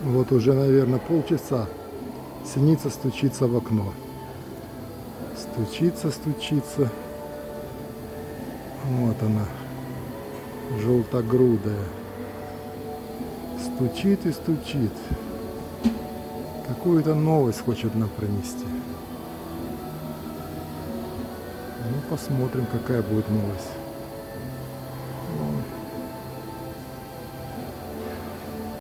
Вот уже, наверное, полчаса синица стучится в окно. Стучится, стучится. Вот она, желтогрудая. Стучит и стучит. Какую-то новость хочет нам принести. Ну, посмотрим, какая будет новость.